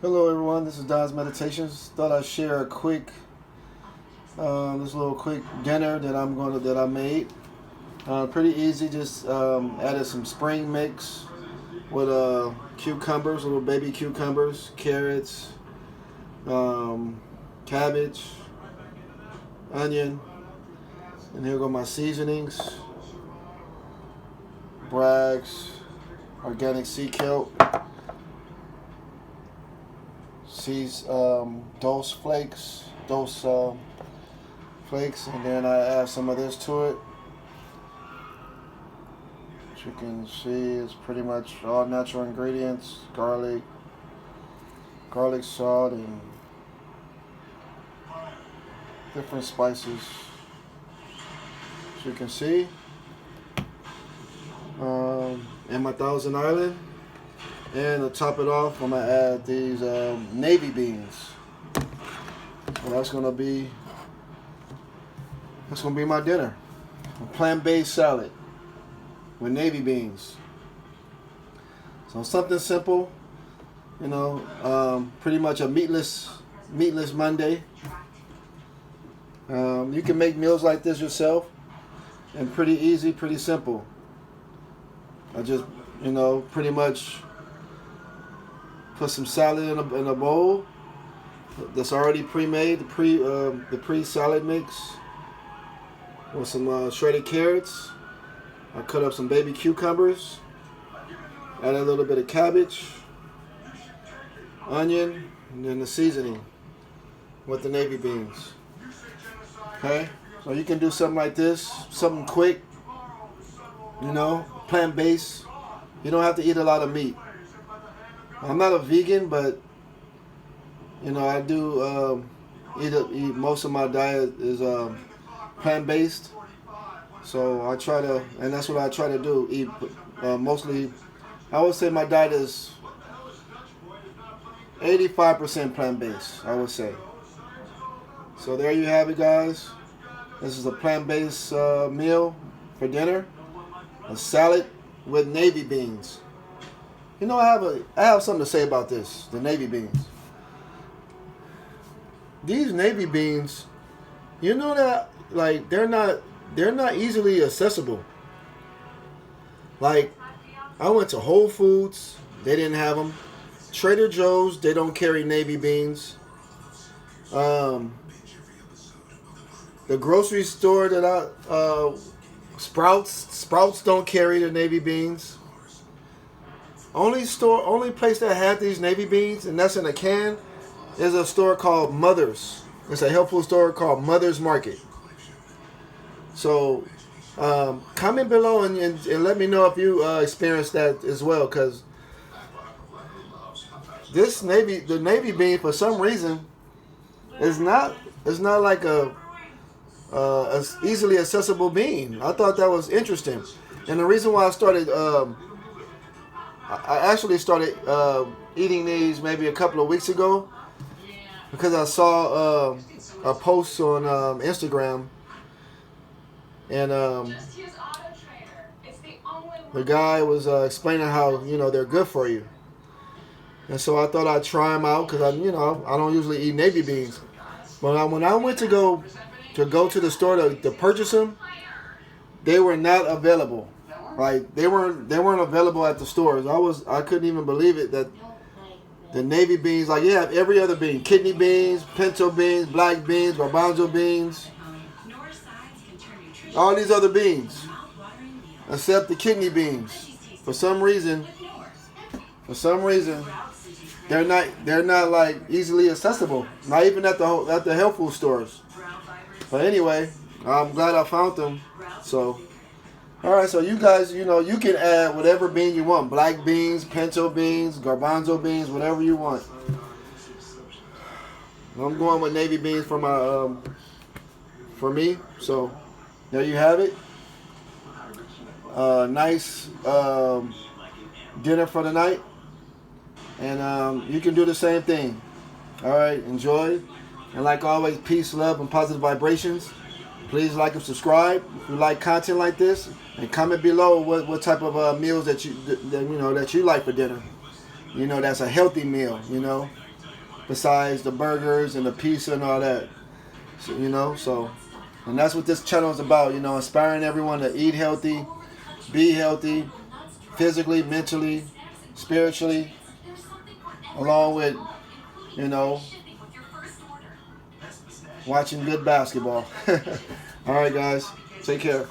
Hello everyone, this is Don's Meditations. Thought I'd share a quick, this little quick dinner that I made. Pretty easy. Just added some spring mix with cucumbers, little baby cucumbers, carrots, cabbage, onion, and here go my seasonings: Bragg's organic sea kelp, dose flakes, and then I add some of this to it. As you can see, it's pretty much all natural ingredients: garlic salt, and different spices. As you can see, in my Thousand Island. And to top it off, I'm gonna add these navy beans. So that's gonna be my dinner: a plant-based salad with navy beans. So something simple, pretty much a meatless Monday. You can make meals like this yourself, and pretty easy, pretty simple. I just, pretty much put some salad in a bowl that's already pre-made, the pre-salad mix with some shredded carrots. I cut up some baby cucumbers, add a little bit of cabbage, onion, and then the seasoning with the navy beans. Okay, so you can do something like this, something quick, plant-based. You don't have to eat a lot of meat. I'm not a vegan, but I do eat most of my diet is plant-based. So I try to, and that's what I try to do. Eat mostly. I would say my diet is 85% plant-based, I would say. So there you have it, guys. This is a plant-based meal for dinner. A salad with navy beans. I have something to say about this, the navy beans. These navy beans, that they're not easily accessible. Like, I went to Whole Foods, they didn't have them. Trader Joe's, they don't carry navy beans. The grocery store that Sprouts don't carry the navy beans. Only place that had these navy beans, and that's in a can, is a store called Mother's. It's a health food store called Mother's Market. So, comment below and let me know if you experienced that as well, because the navy bean, for some reason, is not like a easily accessible bean. I thought that was interesting, and the reason why I actually started eating these maybe a couple of weeks ago, because I saw a post on Instagram, and the guy was explaining how they're good for you, and so I thought I'd try them out, because I don't usually eat navy beans, but when I went to go to the store to purchase them, they were not available. Like, they weren't available at the stores. I couldn't even believe it that the navy beans, like, you have every other bean: kidney beans, pinto beans, black beans, garbanzo beans, all these other beans, except the kidney beans. For some reason, they're not like easily accessible. Not even at the health food stores. But anyway, I'm glad I found them. So. Alright, so you guys, you can add whatever bean you want. Black beans, pinto beans, garbanzo beans, whatever you want. I'm going with navy beans for me. So, there you have it. Nice dinner for the night. And you can do the same thing. Alright, enjoy. And like always, peace, love, and positive vibrations. Please like and subscribe if you like content like this, and comment below what type of meals that you like for dinner. That's a healthy meal. besides the burgers and the pizza and all that. So, and that's what this channel is about, inspiring everyone to eat healthy, be healthy, physically, mentally, spiritually, along with, watching good basketball. All right, guys, take care.